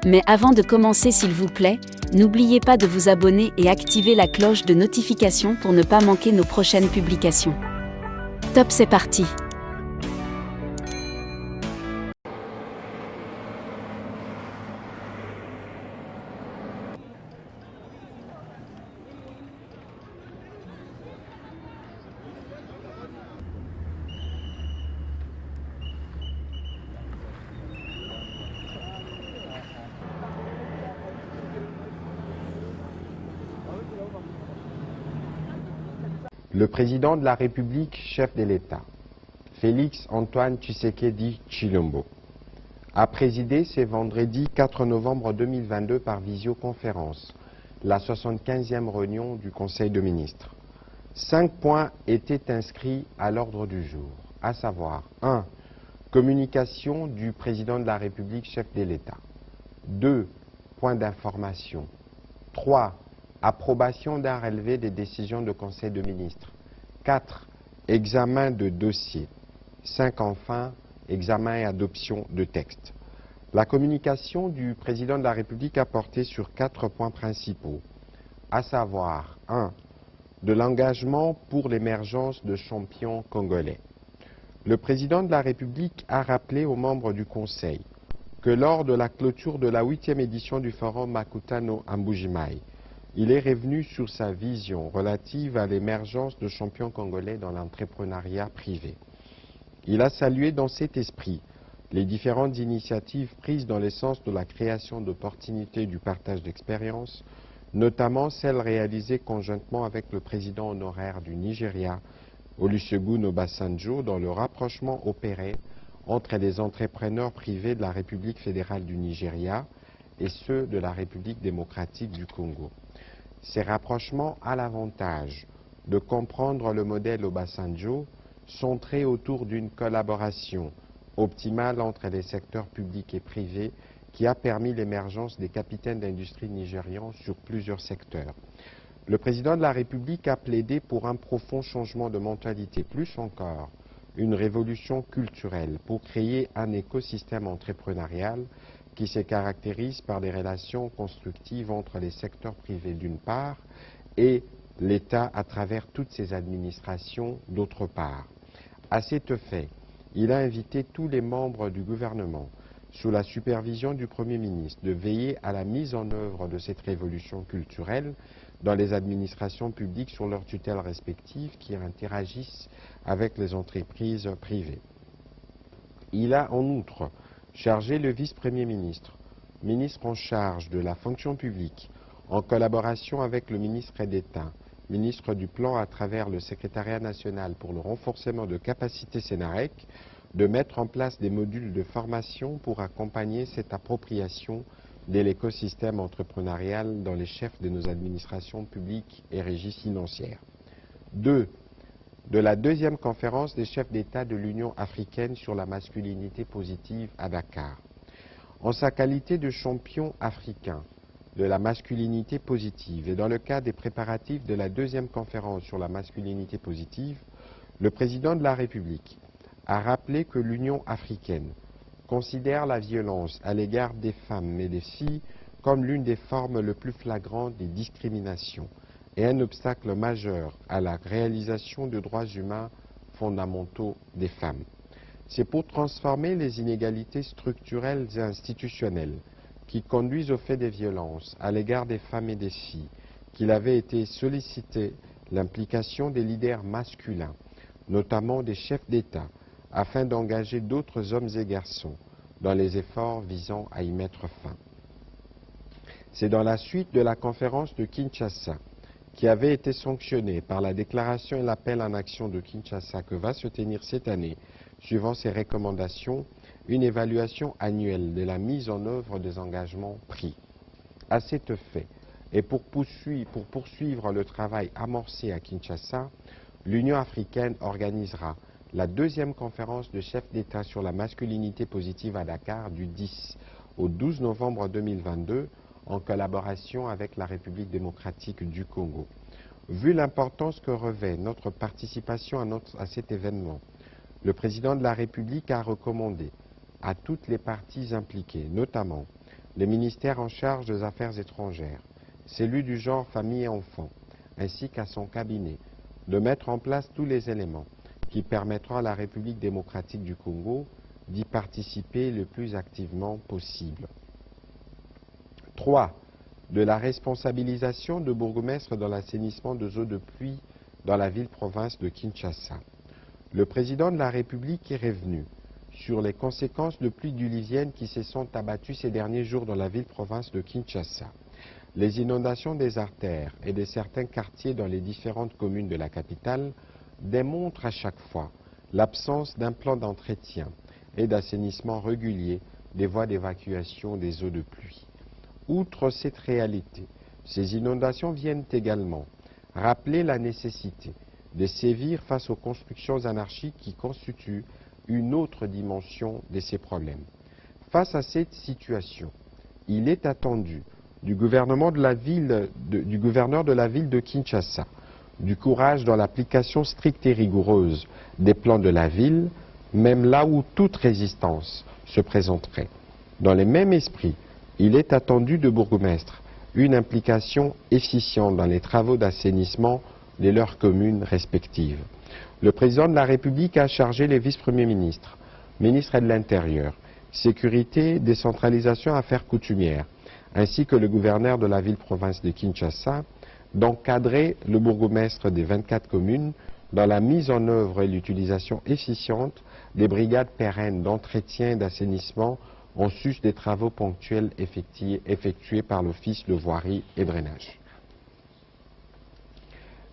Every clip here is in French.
Mais avant de commencer, s'il vous plaît, n'oubliez pas de vous abonner et activer la cloche de notification pour ne pas manquer nos prochaines publications. Top, c'est parti! Le président de la République, chef de l'État, Félix Antoine Tshisekedi Tshilombo, a présidé ce vendredi 4 novembre 2022 par visioconférence la 75e réunion du Conseil de ministres. 5 points étaient inscrits à l'ordre du jour, à savoir 1. Communication du président de la République, chef de l'État. 2. Points d'information. 3. Approbation d'un relevé des décisions de Conseil de ministres. 4. Examen de dossiers. 5. Enfin, examen et adoption de textes. La communication du président de la République a porté sur 4 points principaux, à savoir 1. De l'engagement pour l'émergence de champions congolais. Le président de la République a rappelé aux membres du Conseil que lors de la clôture de la 8e édition du Forum Makutano à Mbuji-Mayi, il est revenu sur sa vision relative à l'émergence de champions congolais dans l'entrepreneuriat privé. Il a salué dans cet esprit les différentes initiatives prises dans le sens de la création d'opportunités du partage d'expériences, notamment celles réalisées conjointement avec le président honoraire du Nigeria, Olusegun Obasanjo, dans le rapprochement opéré entre les entrepreneurs privés de la République fédérale du Nigeria et ceux de la République démocratique du Congo. Ces rapprochements ont l'avantage de comprendre le modèle Obasanjo centré autour d'une collaboration optimale entre les secteurs publics et privés qui a permis l'émergence des capitaines d'industrie nigérians sur plusieurs secteurs. Le président de la République a plaidé pour un profond changement de mentalité, plus encore une révolution culturelle pour créer un écosystème entrepreneurial qui se caractérise par des relations constructives entre les secteurs privés d'une part et l'État à travers toutes ses administrations d'autre part. À cet effet, il a invité tous les membres du gouvernement, sous la supervision du Premier ministre, de veiller à la mise en œuvre de cette révolution culturelle dans les administrations publiques sur leurs tutelles respectives qui interagissent avec les entreprises privées. Il a en outre chargé le vice-premier ministre, ministre en charge de la fonction publique, en collaboration avec le ministre d'État, ministre du Plan à travers le Secrétariat national pour le renforcement de capacités Sénarec, de mettre en place des modules de formation pour accompagner cette appropriation de l'écosystème entrepreneurial dans les chefs de nos administrations publiques et régies financières. 2. De la 2e conférence des chefs d'État de l'Union africaine sur la masculinité positive à Dakar. En sa qualité de champion africain de la masculinité positive et dans le cadre des préparatifs de la 2e conférence sur la masculinité positive, le président de la République a rappelé que l'Union africaine considère la violence à l'égard des femmes et des filles comme l'une des formes les plus flagrantes des discriminations et un obstacle majeur à la réalisation des droits humains fondamentaux des femmes. C'est pour transformer les inégalités structurelles et institutionnelles qui conduisent au fait des violences à l'égard des femmes et des filles qu'il avait été sollicité l'implication des leaders masculins, notamment des chefs d'État, afin d'engager d'autres hommes et garçons dans les efforts visant à y mettre fin. C'est dans la suite de la conférence de Kinshasa, qui avait été sanctionnée par la déclaration et l'appel en action de Kinshasa, que va se tenir cette année, suivant ces recommandations, une évaluation annuelle de la mise en œuvre des engagements pris. À cet effet, et pour poursuivre le travail amorcé à Kinshasa, l'Union africaine organisera la 2e conférence de chefs d'État sur la masculinité positive à Dakar du 10 au 12 novembre 2022 en collaboration avec la République démocratique du Congo. Vu l'importance que revêt notre participation à cet événement, le président de la République a recommandé à toutes les parties impliquées, notamment les ministères en charge des affaires étrangères, celui du genre famille et enfants, ainsi qu'à son cabinet, de mettre en place tous les éléments qui permettront à la République démocratique du Congo d'y participer le plus activement possible. 3. De la responsabilisation de bourgmestres dans l'assainissement des eaux de pluie dans la ville-province de Kinshasa. Le président de la République est revenu sur les conséquences de pluies diluviennes qui se sont abattues ces derniers jours dans la ville-province de Kinshasa. Les inondations des artères et de certains quartiers dans les différentes communes de la capitale démontrent à chaque fois l'absence d'un plan d'entretien et d'assainissement régulier des voies d'évacuation des eaux de pluie. Outre cette réalité, ces inondations viennent également rappeler la nécessité de sévir face aux constructions anarchiques qui constituent une autre dimension de ces problèmes. Face à cette situation, il est attendu du gouverneur de la ville de Kinshasa du courage dans l'application stricte et rigoureuse des plans de la ville, même là où toute résistance se présenterait. Dans le même esprit, il est attendu de bourgmestres une implication efficiente dans les travaux d'assainissement de leurs communes respectives. Le président de la République a chargé les vice-premiers ministres, ministres de l'Intérieur, Sécurité, Décentralisation, Affaires coutumières, ainsi que le gouverneur de la ville-province de Kinshasa, d'encadrer le bourgmestre des 24 communes dans la mise en œuvre et l'utilisation efficiente des brigades pérennes d'entretien et d'assainissement en sus des travaux ponctuels effectués par l'Office de voirie et drainage.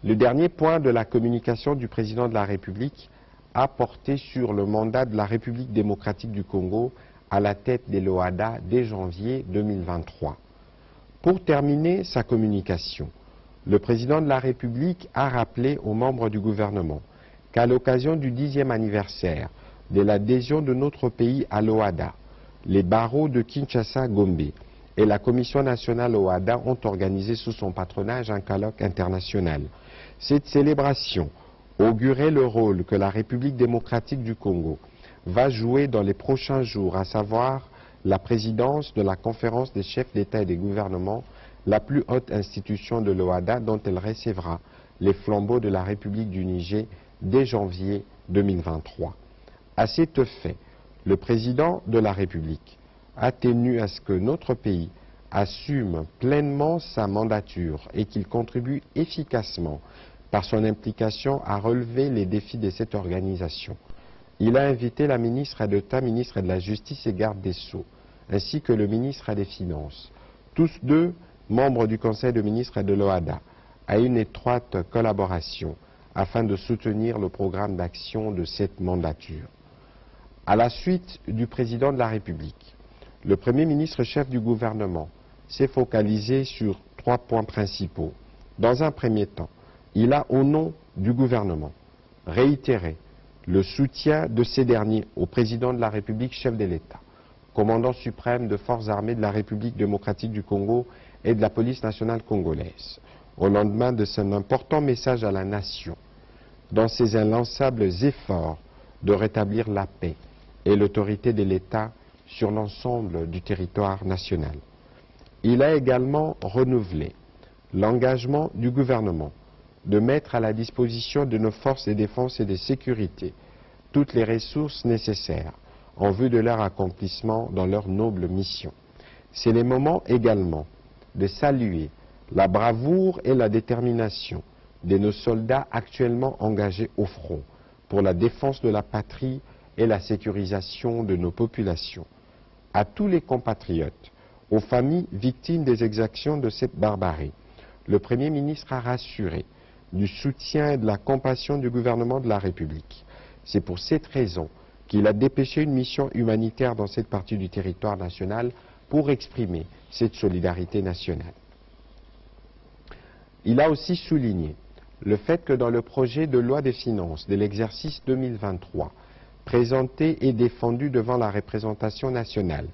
Le dernier point de la communication du président de la République a porté sur le mandat de la République démocratique du Congo à la tête des l'OHADA dès janvier 2023. Pour terminer sa communication, le président de la République a rappelé aux membres du gouvernement qu'à l'occasion du 10e anniversaire de l'adhésion de notre pays à l'OHADA, les barreaux de Kinshasa-Gombe et la Commission nationale OHADA ont organisé sous son patronage un colloque international. Cette célébration augurait le rôle que la République démocratique du Congo va jouer dans les prochains jours, à savoir la présidence de la conférence des chefs d'État et des gouvernements, la plus haute institution de l'OHADA dont elle recevra les flambeaux de la République du Niger dès janvier 2023. À cet effet, le président de la République a tenu à ce que notre pays assume pleinement sa mandature et qu'il contribue efficacement par son implication à relever les défis de cette organisation. Il a invité la ministre d'État, ministre de la Justice et garde des Sceaux, ainsi que le ministre des Finances, tous deux membres du Conseil de ministres de l'OHADA, à une étroite collaboration afin de soutenir le programme d'action de cette mandature. À la suite du président de la République, le Premier ministre chef du gouvernement s'est focalisé sur 3 points principaux. Dans un premier temps, il a, au nom du gouvernement, réitéré le soutien de ces derniers au président de la République, chef de l'État, commandant suprême de forces armées de la République démocratique du Congo et de la police nationale congolaise, au lendemain de son important message à la nation, dans ses inlançables efforts de rétablir la paix et l'autorité de l'État sur l'ensemble du territoire national. Il a également renouvelé l'engagement du gouvernement de mettre à la disposition de nos forces de défense et de sécurité toutes les ressources nécessaires en vue de leur accomplissement dans leur noble mission. C'est le moment également de saluer la bravoure et la détermination de nos soldats actuellement engagés au front pour la défense de la patrie et la sécurisation de nos populations. À tous les compatriotes, aux familles victimes des exactions de cette barbarie, le Premier ministre a rassuré du soutien et de la compassion du gouvernement de la République. C'est pour cette raison qu'il a dépêché une mission humanitaire dans cette partie du territoire national pour exprimer cette solidarité nationale. Il a aussi souligné le fait que dans le projet de loi des finances de l'exercice 2023, présenté et défendu devant la représentation nationale,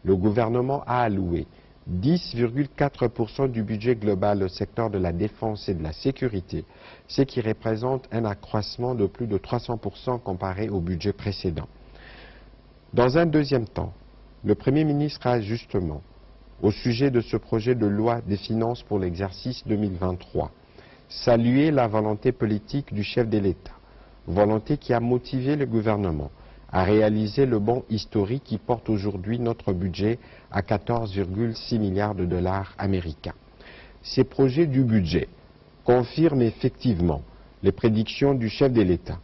le gouvernement a alloué 10,4% du budget global au secteur de la défense et de la sécurité, ce qui représente un accroissement de plus de 300% comparé au budget précédent. Dans un deuxième temps, le Premier ministre a justement au sujet de ce projet de loi des finances pour l'exercice 2023. Saluer la volonté politique du chef de l'État, volonté qui a motivé le gouvernement à réaliser le bond historique qui porte aujourd'hui notre budget à 14,6 milliards de dollars américains. Ces projets du budget confirment effectivement les prédictions du chef de l'État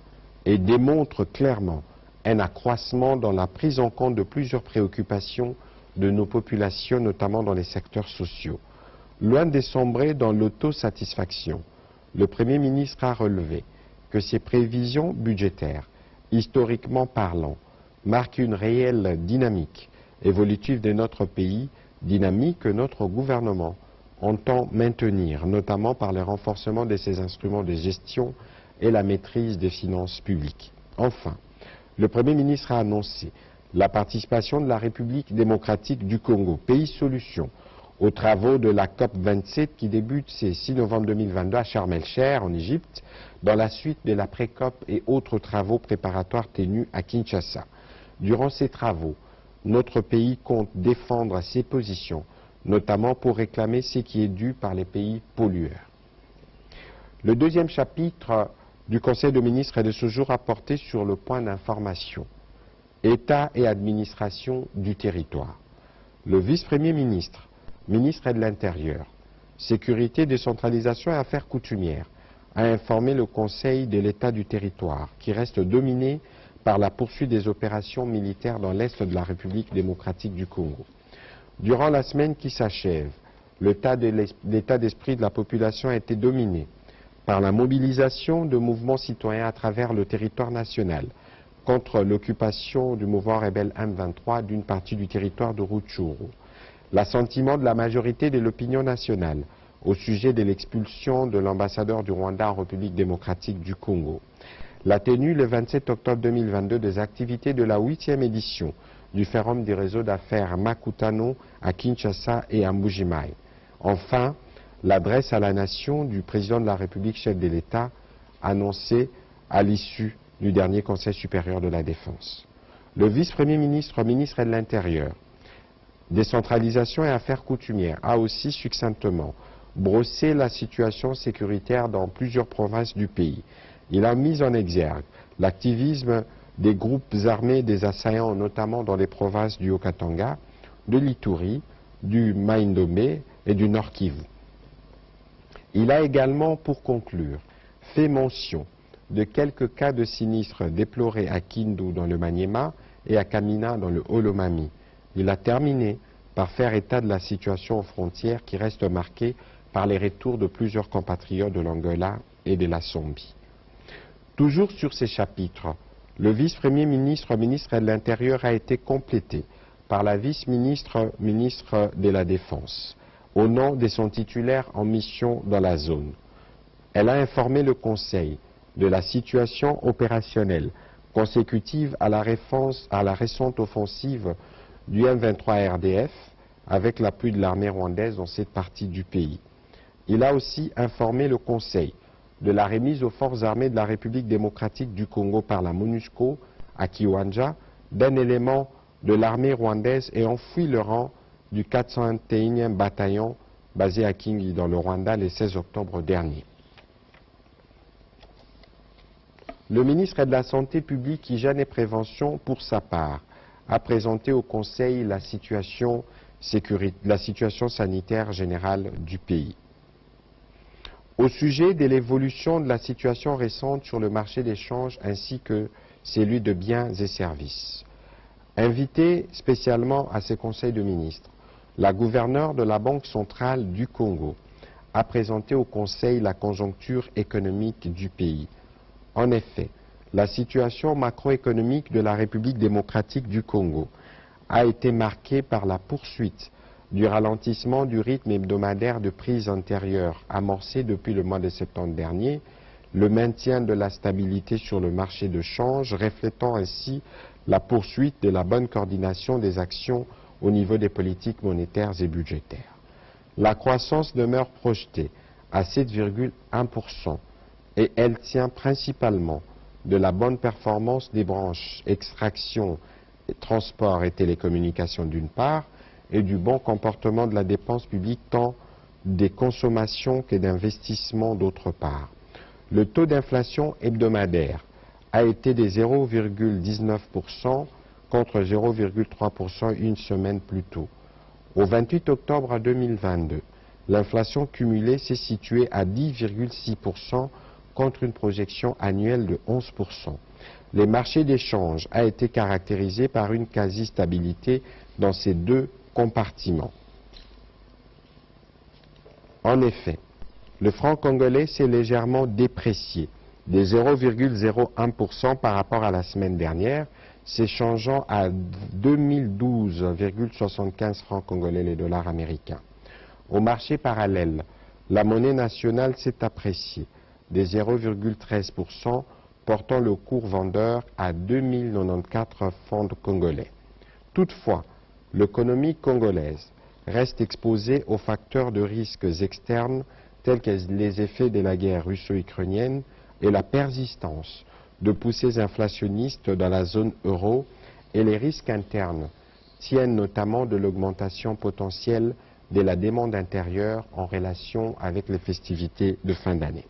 et démontrent clairement un accroissement dans la prise en compte de plusieurs préoccupations de nos populations, notamment dans les secteurs sociaux. Loin de sombrer dans l'autosatisfaction, le Premier ministre a relevé que ces prévisions budgétaires, historiquement parlant, marquent une réelle dynamique évolutive de notre pays, dynamique que notre gouvernement entend maintenir, notamment par le renforcement de ses instruments de gestion et la maîtrise des finances publiques. Enfin, le Premier ministre a annoncé la participation de la République démocratique du Congo, pays solution, aux travaux de la COP27 qui débute ce 6 novembre 2022 à Sharm el-Sheikh en Égypte, dans la suite de la pré-COP et autres travaux préparatoires tenus à Kinshasa. Durant ces travaux, notre pays compte défendre ses positions, notamment pour réclamer ce qui est dû par les pays pollueurs. Le deuxième chapitre du Conseil de ministres est de ce jour à porter sur le point d'information, État et administration du territoire. Le vice-premier ministre, ministre de l'Intérieur, Sécurité, décentralisation et affaires coutumières, a informé le Conseil de l'État du territoire, qui reste dominé par la poursuite des opérations militaires dans l'Est de la République démocratique du Congo. Durant la semaine qui s'achève, l'état d'esprit de la population a été dominé par la mobilisation de mouvements citoyens à travers le territoire national contre l'occupation du mouvement rebelle M23 d'une partie du territoire de Rutshuru. L'assentiment de la majorité de l'opinion nationale au sujet de l'expulsion de l'ambassadeur du Rwanda en République démocratique du Congo. La tenue le 27 octobre 2022 des activités de la 8e édition du Forum des réseaux d'affaires Makutano à Kinshasa et à Mbuji-Mayi. Enfin, l'adresse à la nation du président de la République, chef de l'État, annoncée à l'issue du dernier Conseil supérieur de la Défense. Le vice-premier ministre, ministre de l'Intérieur, décentralisation et affaires coutumières, a aussi succinctement brossé la situation sécuritaire dans plusieurs provinces du pays. Il a mis en exergue l'activisme des groupes armés des assaillants, notamment dans les provinces du Haut-Katanga, de l'Ituri, du Mai-Ndombe et du Nord Kivu. Il a également, pour conclure, fait mention de quelques cas de sinistres déplorés à Kindu dans le Maniema et à Kamina dans le Haut-Lomami. Il a terminé par faire état de la situation aux frontières qui reste marquée par les retours de plusieurs compatriotes de l'Angola et de la Zambie. Toujours sur ces chapitres, le vice-premier ministre, ministre de l'Intérieur, a été complété par la vice-ministre, ministre de la Défense, au nom de son titulaire en mission dans la zone. Elle a informé le Conseil de la situation opérationnelle consécutive à la récente offensive du M23 RDF avec l'appui de l'armée rwandaise dans cette partie du pays. Il a aussi informé le Conseil de la remise aux forces armées de la République démocratique du Congo par la MONUSCO à Kiwanja d'un élément de l'armée rwandaise ayant fui le rang du 401e bataillon basé à Kingi dans le Rwanda le 16 octobre dernier. Le ministre de la Santé publique, Hygiène et Prévention, pour sa part, a présenté au Conseil la situation sanitaire générale du pays. Au sujet de l'évolution de la situation récente sur le marché des changes ainsi que celui de biens et services. Invité spécialement à ce Conseil de ministres, la gouverneure de la Banque centrale du Congo a présenté au Conseil la conjoncture économique du pays. En effet, la situation macroéconomique de la République démocratique du Congo a été marquée par la poursuite du ralentissement du rythme hebdomadaire de prise antérieure amorcé depuis le mois de septembre dernier, le maintien de la stabilité sur le marché de change, reflétant ainsi la poursuite de la bonne coordination des actions au niveau des politiques monétaires et budgétaires. La croissance demeure projetée à 7,1% et elle tient principalement de la bonne performance des branches extraction, transport et télécommunications d'une part, et du bon comportement de la dépense publique tant des consommations que d'investissements d'autre part. Le taux d'inflation hebdomadaire a été de 0,19% contre 0,3% une semaine plus tôt. Au 28 octobre 2022, l'inflation cumulée s'est située à 10,6% contre une projection annuelle de 11%. Les marchés d'échange a été caractérisé par une quasi-stabilité dans ces deux compartiments. En effet, le franc congolais s'est légèrement déprécié, de 0,01% par rapport à la semaine dernière, s'échangeant à 2012,75 francs congolais les dollars américains. Au marché parallèle, la monnaie nationale s'est appréciée de 0,13%, portant le cours vendeur à 2094 francs congolais. Toutefois, l'économie congolaise reste exposée aux facteurs de risques externes tels que les effets de la guerre russo-ukrainienne et la persistance de poussées inflationnistes dans la zone euro, et les risques internes tiennent notamment de l'augmentation potentielle de la demande intérieure en relation avec les festivités de fin d'année.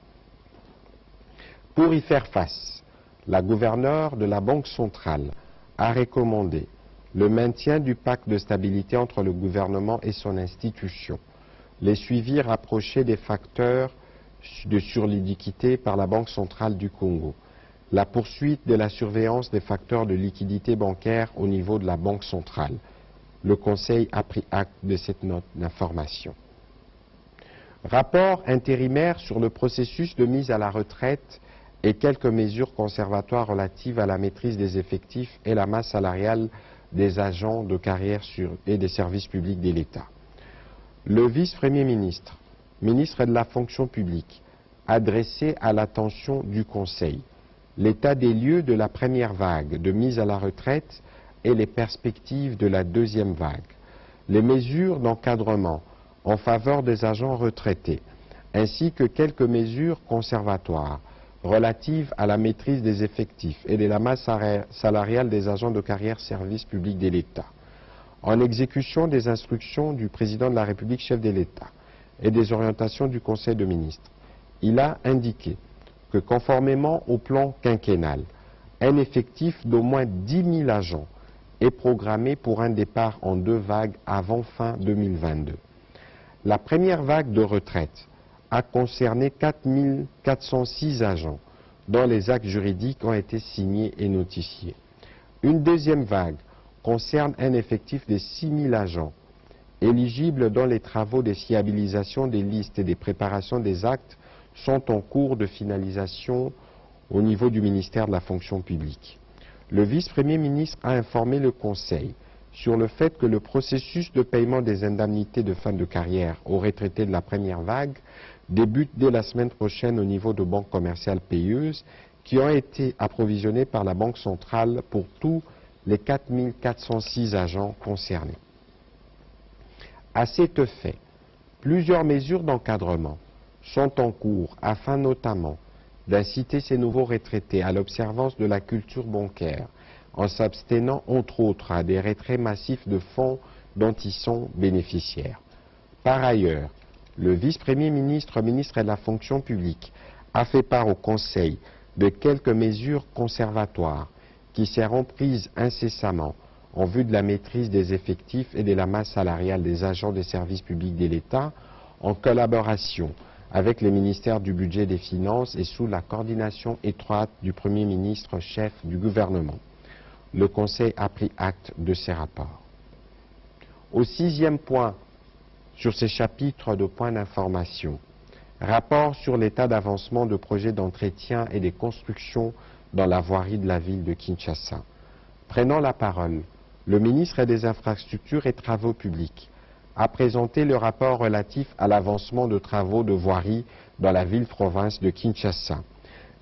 Pour y faire face, la gouverneure de la Banque centrale a recommandé le maintien du pacte de stabilité entre le gouvernement et son institution, les suivis rapprochés des facteurs de surliquidité par la Banque centrale du Congo, la poursuite de la surveillance des facteurs de liquidité bancaire au niveau de la Banque centrale. Le Conseil a pris acte de cette note d'information. Rapport intérimaire sur le processus de mise à la retraite et quelques mesures conservatoires relatives à la maîtrise des effectifs et la masse salariale des agents de carrière et des services publics de l'État. Le vice-premier ministre, ministre de la fonction publique, a dressé à l'attention du Conseil l'état des lieux de la première vague de mise à la retraite et les perspectives de la deuxième vague, les mesures d'encadrement en faveur des agents retraités, ainsi que quelques mesures conservatoires relatives à la maîtrise des effectifs et de la masse salariale des agents de carrière service public de l'État. En exécution des instructions du président de la République, chef de l'État, et des orientations du Conseil de ministres, il a indiqué que conformément au plan quinquennal, un effectif d'au moins 10 000 agents est programmé pour un départ en deux vagues avant fin 2022. La première vague de retraite a concerné 4 406 agents dont les actes juridiques ont été signés et notifiés. Une deuxième vague concerne un effectif de 6 000 agents éligibles dont les travaux de fiabilisation des listes et des préparations des actes sont en cours de finalisation au niveau du ministère de la fonction publique. Le vice-premier ministre a informé le Conseil sur le fait que le processus de paiement des indemnités de fin de carrière aux retraités de la première vague débute dès la semaine prochaine au niveau de banques commerciales payeuses qui ont été approvisionnées par la Banque centrale pour tous les 4 406 agents concernés. À cet effet, plusieurs mesures d'encadrement sont en cours afin notamment d'inciter ces nouveaux retraités à l'observance de la culture bancaire en s'abstenant entre autres à des retraits massifs de fonds dont ils sont bénéficiaires. Par ailleurs, le vice-premier ministre, ministre de la fonction publique, a fait part au Conseil de quelques mesures conservatoires qui seront prises incessamment en vue de la maîtrise des effectifs et de la masse salariale des agents des services publics de l'État en collaboration avec les ministères du Budget et des Finances et sous la coordination étroite du Premier ministre chef du gouvernement. Le Conseil a pris acte de ces rapports. Au sixième point sur ces chapitres de points d'information, rapport sur l'état d'avancement de projets d'entretien et des constructions dans la voirie de la ville de Kinshasa. Prenant la parole, le ministre des Infrastructures et Travaux publics a présenté le rapport relatif à l'avancement de travaux de voirie dans la ville-province de Kinshasa.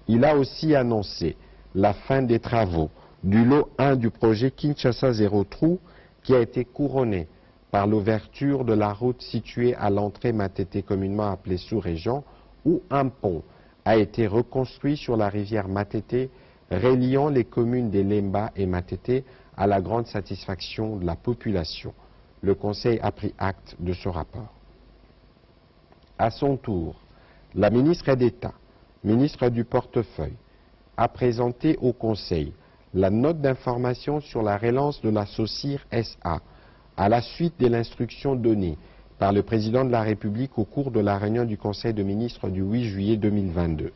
Il a aussi annoncé la fin des travaux du lot 1 du projet Kinshasa Zéro Trou qui a été couronné par l'ouverture de la route située à l'entrée Matete communément appelée sous-région où un pont a été reconstruit sur la rivière Matete reliant les communes de Lemba et Matete à la grande satisfaction de la population. Le Conseil a pris acte de ce rapport. À son tour, la ministre d'État, ministre du portefeuille, a présenté au Conseil la note d'information sur la relance de la SOCIR SA à la suite de l'instruction donnée par le président de la République au cours de la réunion du Conseil de ministres du 8 juillet 2022.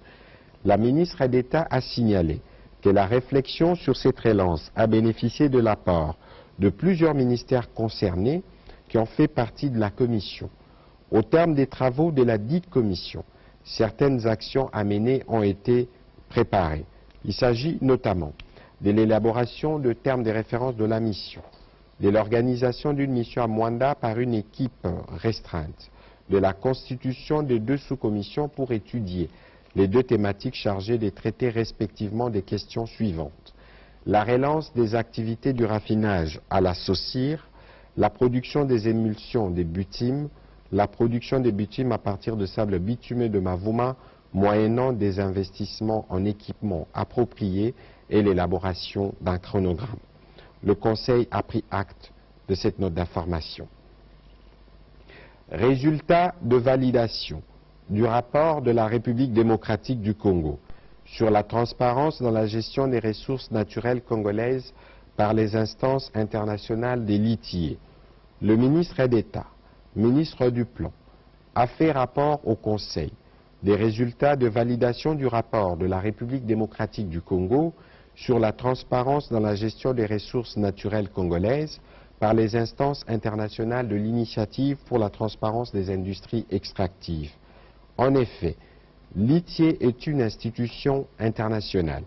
La ministre d'État a signalé que la réflexion sur cette relance a bénéficié de l'apport de plusieurs ministères concernés qui ont fait partie de la Commission. Au terme des travaux de la dite Commission, certaines actions à mener ont été préparées. Il s'agit notamment de l'élaboration de termes de référence de la mission, de l'organisation d'une mission à Mwanda par une équipe restreinte, de la constitution de 2 sous-commissions pour étudier les 2 thématiques chargées de traiter respectivement des questions suivantes: la relance des activités du raffinage à la SOCIR, la production des émulsions des bitumes, la production des bitumes à partir de sable bitumé de Mavuma, moyennant des investissements en équipements appropriés et l'élaboration d'un chronogramme. Le Conseil a pris acte de cette note d'information. Résultat de validation du rapport de la République démocratique du Congo sur la transparence dans la gestion des ressources naturelles congolaises par les instances internationales des litiers. Le ministre d'État, ministre du Plan, a fait rapport au Conseil des résultats de validation du rapport de la République démocratique du Congo sur la transparence dans la gestion des ressources naturelles congolaises par les instances internationales de l'initiative pour la transparence des industries extractives. En effet, l'ITIE est une institution internationale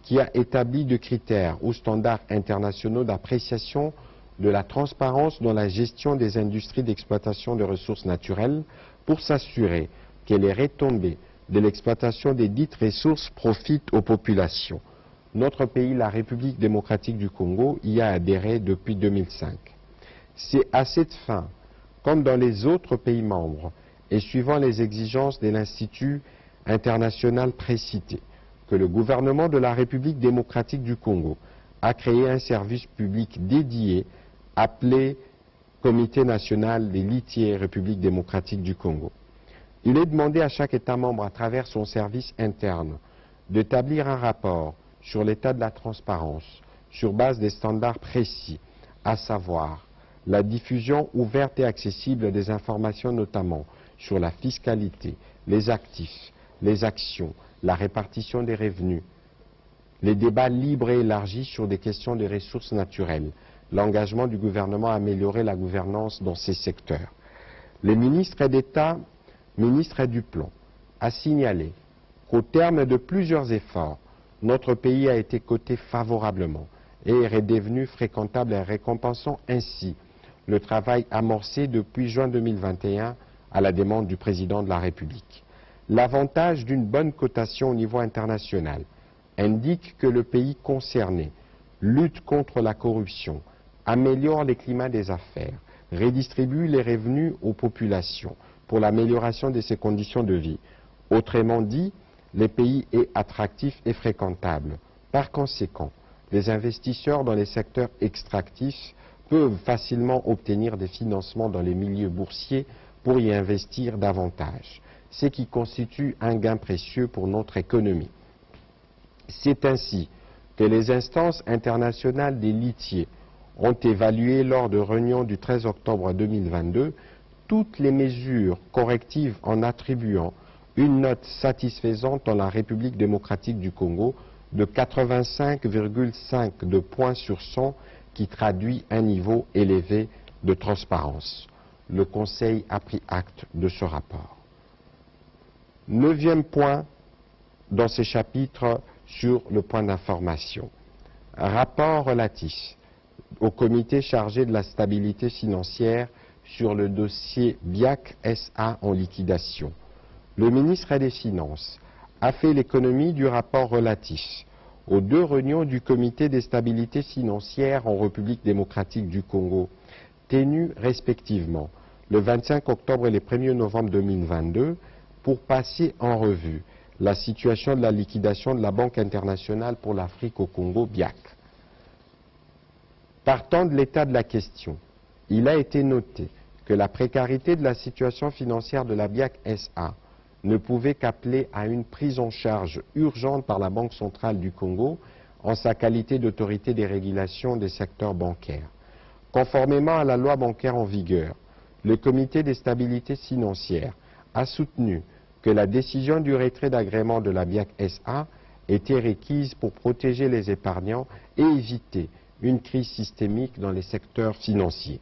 qui a établi de critères ou standards internationaux d'appréciation de la transparence dans la gestion des industries d'exploitation de ressources naturelles pour s'assurer que les retombées de l'exploitation des dites ressources profitent aux populations. Notre pays, la République démocratique du Congo, y a adhéré depuis 2005. C'est à cette fin, comme dans les autres pays membres, et suivant les exigences de l'Institut international précité, que le gouvernement de la République démocratique du Congo a créé un service public dédié appelé Comité national des litiers République démocratique du Congo. Il est demandé à chaque État membre, à travers son service interne, d'établir un rapport sur l'état de la transparence, sur base des standards précis, à savoir la diffusion ouverte et accessible des informations, notamment sur la fiscalité, les actifs, les actions, la répartition des revenus, les débats libres et élargis sur des questions de ressources naturelles, l'engagement du gouvernement à améliorer la gouvernance dans ces secteurs. Les ministres d'État, ministres du Plan, a signalé qu'au terme de plusieurs efforts, notre pays a été coté favorablement et est redevenu fréquentable et récompensant ainsi le travail amorcé depuis juin 2021 à la demande du président de la République. L'avantage d'une bonne cotation au niveau international indique que le pays concerné lutte contre la corruption, améliore les climats des affaires, redistribue les revenus aux populations pour l'amélioration de ses conditions de vie. Autrement dit, le pays est attractif et fréquentable. Par conséquent, les investisseurs dans les secteurs extractifs peuvent facilement obtenir des financements dans les milieux boursiers pour y investir davantage, ce qui constitue un gain précieux pour notre économie. C'est ainsi que les instances internationales des litiers ont évalué lors de réunion du 13 octobre 2022 toutes les mesures correctives en attribuant une note satisfaisante dans la République démocratique du Congo de 85,5 de points sur 100 qui traduit un niveau élevé de transparence. Le Conseil a pris acte de ce rapport. 9e point dans ce chapitre sur le point d'information. Rapport relatif au comité chargé de la stabilité financière sur le dossier BIAC SA en liquidation. Le ministre des Finances a fait l'économie du rapport relatif aux 2 réunions du comité de stabilité financière en République démocratique du Congo, tenues respectivement le 25 octobre et le 1er novembre 2022, pour passer en revue la situation de la liquidation de la Banque internationale pour l'Afrique au Congo, BIAC. Partant de l'état de la question, il a été noté que la précarité de la situation financière de la BIAC SA ne pouvait qu'appeler à une prise en charge urgente par la Banque centrale du Congo en sa qualité d'autorité des régulations des secteurs bancaires. Conformément à la loi bancaire en vigueur, le Comité des stabilités financières a soutenu que la décision du retrait d'agrément de la BIAC SA était requise pour protéger les épargnants et éviter une crise systémique dans les secteurs financiers.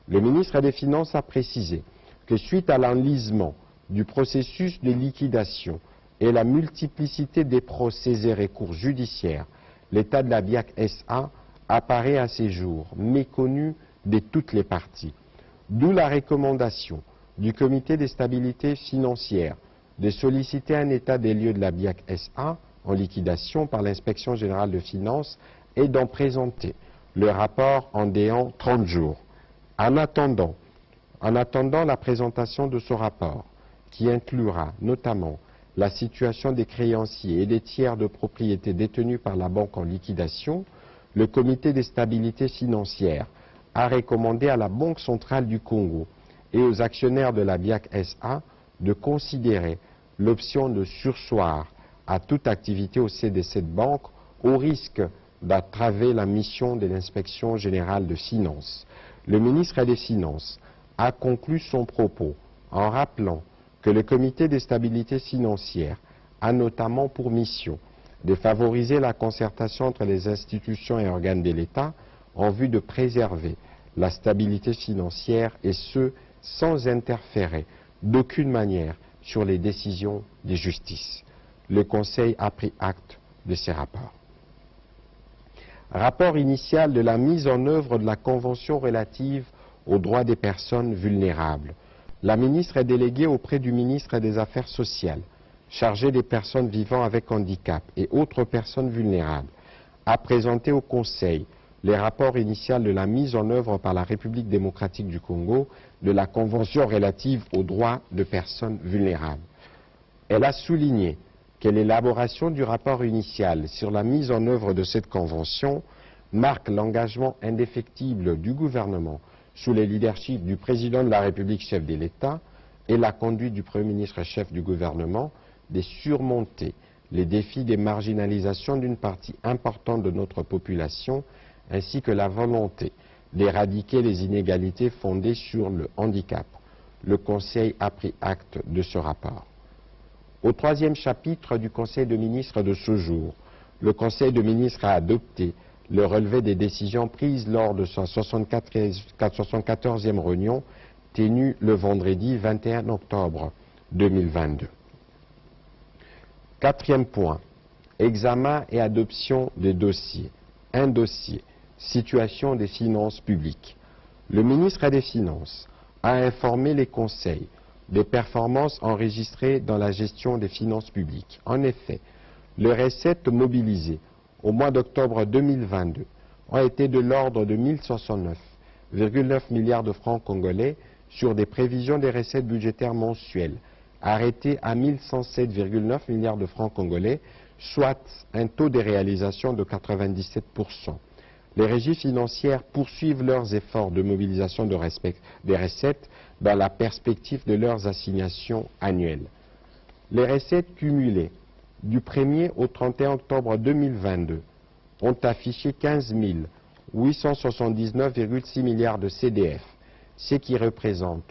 Le ministre des Finances a précisé que suite à l'enlisement du processus de liquidation et la multiplicité des procès et recours judiciaires, l'état de la BIAC SA apparaît à ces jours méconnu de toutes les parties. D'où la recommandation du Comité des stabilités financières de solliciter un état des lieux de la BIAC SA en liquidation par l'Inspection générale de finances et d'en présenter le rapport en déant 30 jours. En attendant la présentation de ce rapport, qui inclura notamment la situation des créanciers et des tiers de propriété détenus par la banque en liquidation, le Comité des stabilités financières a recommandé à la Banque centrale du Congo et aux actionnaires de la BIAC SA de considérer l'option de surseoir à toute activité au sein de cette banque au risque d'entraver la mission de l'Inspection générale de finances. Le ministre des Finances a conclu son propos en rappelant que le Comité des stabilités financières a notamment pour mission de favoriser la concertation entre les institutions et organes de l'État en vue de préserver la stabilité financière et ce, sans interférer d'aucune manière sur les décisions des justices. Le Conseil a pris acte de ces rapports. Rapport initial de la mise en œuvre de la Convention relative aux droits des personnes vulnérables. La ministre est déléguée auprès du ministre des Affaires sociales, chargé des personnes vivant avec handicap et autres personnes vulnérables, a présenté au Conseil les rapports initiaux de la mise en œuvre par la République démocratique du Congo de la Convention relative aux droits de personnes vulnérables. Elle a souligné que l'élaboration du rapport initial sur la mise en œuvre de cette convention marque l'engagement indéfectible du gouvernement sous le leadership du président de la République chef de l'État et la conduite du Premier ministre chef du gouvernement de surmonter les défis des marginalisations d'une partie importante de notre population ainsi que la volonté d'éradiquer les inégalités fondées sur le handicap. Le Conseil a pris acte de ce rapport. Au troisième chapitre du Conseil de ministres de ce jour, le Conseil de ministres a adopté le relevé des décisions prises lors de sa 74e réunion tenue le vendredi 21 octobre 2022. Quatrième point, examen et adoption des dossiers. Un dossier, situation des finances publiques. Le ministre des Finances a informé les conseils des performances enregistrées dans la gestion des finances publiques. En effet, les recettes mobilisées au mois d'octobre 2022 ont été de l'ordre de 1069,9 milliards de francs congolais sur des prévisions des recettes budgétaires mensuelles arrêtées à 1107,9 milliards de francs congolais, soit un taux de réalisation de 97%. Les régies financières poursuivent leurs efforts de mobilisation des recettes dans la perspective de leurs assignations annuelles. Les recettes cumulées du 1er au 31 octobre 2022 ont affiché 15 879,6 milliards de CDF, ce qui représente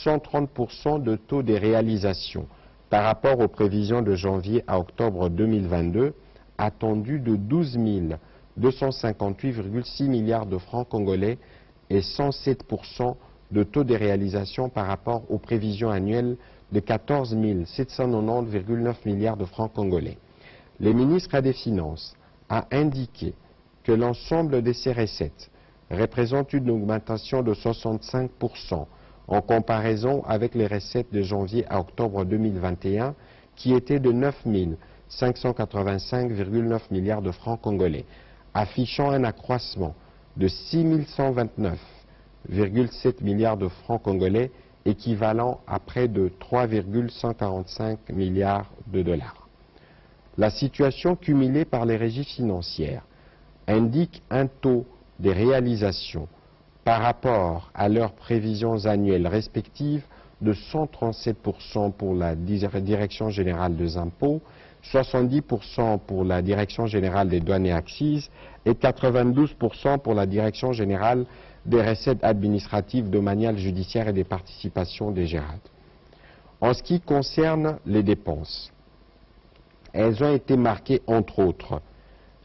130% de taux de réalisation par rapport aux prévisions de janvier à octobre 2022 attendues de 12 258,6 milliards de francs congolais et 107% de taux de réalisation par rapport aux prévisions annuelles de 14 790,9 milliards de francs congolais. Le ministre des Finances a indiqué que l'ensemble de ces recettes représente une augmentation de 65% en comparaison avec les recettes de janvier à octobre 2021 qui étaient de 9 585,9 milliards de francs congolais, affichant un accroissement de 6 129,7 milliards de francs congolais, équivalent à près de 3,145 milliards de dollars. La situation cumulée par les régies financières indique un taux de réalisation par rapport à leurs prévisions annuelles respectives de 137% pour la Direction générale des impôts, 70% pour la Direction générale des douanes et accises et 92% pour la Direction générale des recettes administratives, domaniales, judiciaires et des participations des GERAD. En ce qui concerne les dépenses, elles ont été marquées entre autres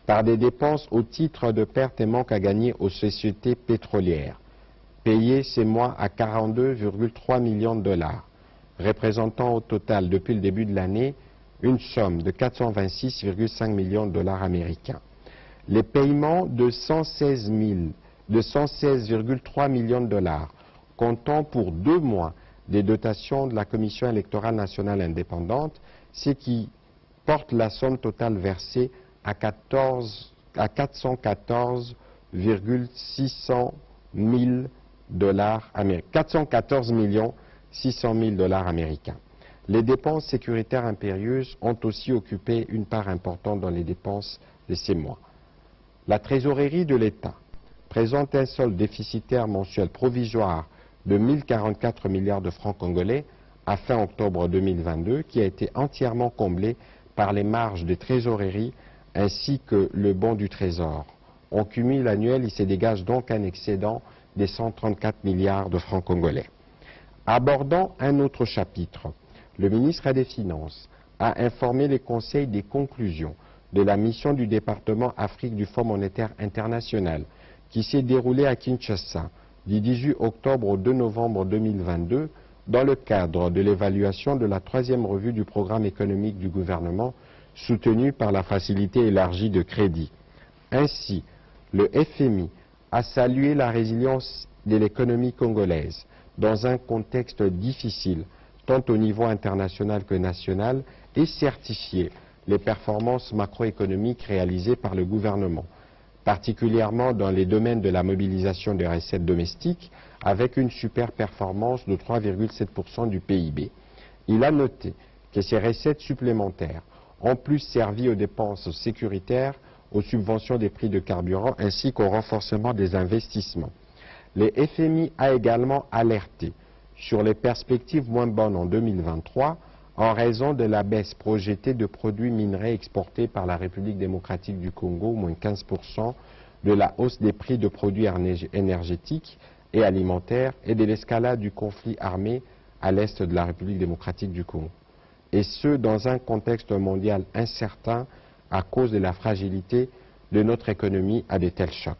par des dépenses au titre de pertes et manques à gagner aux sociétés pétrolières, payées ces mois à 42,3 millions de dollars, représentant au total depuis le début de l'année une somme de 426,5 millions de dollars américains. Les paiements de 116,3 millions de dollars, comptant pour 2 mois des dotations de la Commission électorale nationale indépendante, ce qui porte la somme totale versée à 414,600 000 dollars américains, 414 600 000 dollars américains. Les dépenses sécuritaires impérieuses ont aussi occupé une part importante dans les dépenses de ces mois. La trésorerie de l'État présente un solde déficitaire mensuel provisoire de 1044 milliards de francs congolais à fin octobre 2022, qui a été entièrement comblé par les marges de trésorerie ainsi que le bon du Trésor. En cumul annuel, il se dégage donc un excédent des 134 milliards de francs congolais. Abordant un autre chapitre, le ministre des Finances a informé les conseils des conclusions de la mission du département Afrique du Fonds monétaire international qui s'est déroulée à Kinshasa du 18 octobre au 2 novembre 2022 dans le cadre de l'évaluation de la 3e revue du programme économique du gouvernement soutenu par la facilité élargie de crédit. Ainsi, le FMI a salué la résilience de l'économie congolaise dans un contexte difficile, tant au niveau international que national, et certifié les performances macroéconomiques réalisées par le gouvernement, particulièrement dans les domaines de la mobilisation des recettes domestiques, avec une super performance de 3,7% du PIB. Il a noté que ces recettes supplémentaires ont plus servi aux dépenses sécuritaires, aux subventions des prix de carburant ainsi qu'au renforcement des investissements. Le FMI a également alerté sur les perspectives moins bonnes en 2023 en raison de la baisse projetée de produits minerais exportés par la République démocratique du Congo, moins 15%, de la hausse des prix de produits énergétiques et alimentaires et de l'escalade du conflit armé à l'est de la République démocratique du Congo. Et ce, dans un contexte mondial incertain à cause de la fragilité de notre économie à de tels chocs.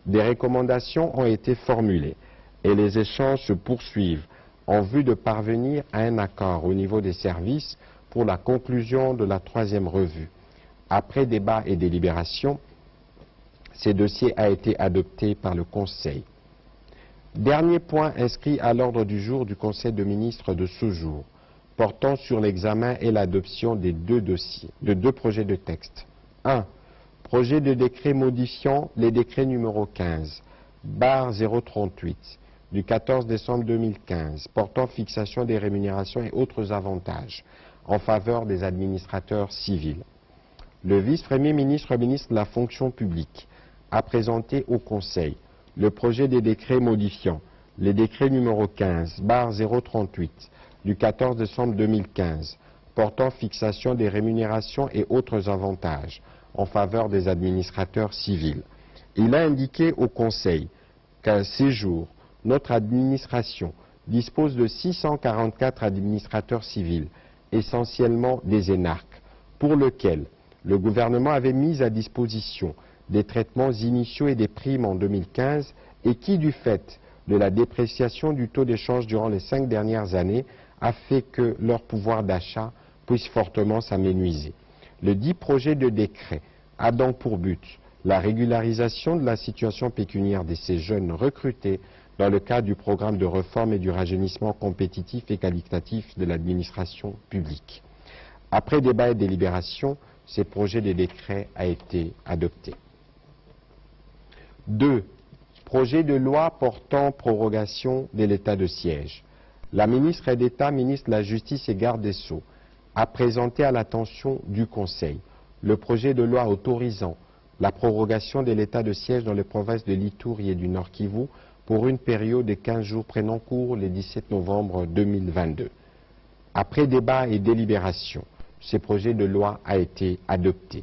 Des recommandations ont été formulées et les échanges se poursuivent en vue de parvenir à un accord au niveau des services pour la conclusion de la 3e revue. Après débat et délibération, ce dossier a été adopté par le Conseil. Dernier point inscrit à l'ordre du jour du Conseil de ministres de ce jour, portant sur l'examen et l'adoption des deux projets de texte. 1. Projet de décret modifiant les décrets numéro 15/038 du 14 décembre 2015 portant fixation des rémunérations et autres avantages en faveur des administrateurs civils. Le vice-premier ministre, ministre de la fonction publique, a présenté au Conseil le projet des décrets modifiant les décrets numéro 15/038 du 14 décembre 2015 portant fixation des rémunérations et autres avantages en faveur des administrateurs civils. Il a indiqué au Conseil qu'à ces jours, notre administration dispose de 644 administrateurs civils, essentiellement des énarques, pour lesquels le gouvernement avait mis à disposition des traitements initiaux et des primes en 2015 et qui, du fait de la dépréciation du taux d'échange durant les 5 dernières années, a fait que leur pouvoir d'achat puisse fortement s'amenuiser. Le dit projet de décret a donc pour but la régularisation de la situation pécuniaire de ces jeunes recrutés dans le cadre du programme de réforme et du rajeunissement compétitif et qualitatif de l'administration publique. Après débat et délibération, ce projet de décret a été adopté. 2. Projet de loi portant prorogation de l'état de siège. La ministre d'État, ministre de la Justice et garde des Sceaux, a présenté à l'attention du Conseil le projet de loi autorisant la prorogation de l'état de siège dans les provinces de l'Ituri et du Nord Kivu pour une période de 15 jours prenant cours le 17 novembre 2022. Après débat et délibération, ce projet de loi a été adopté.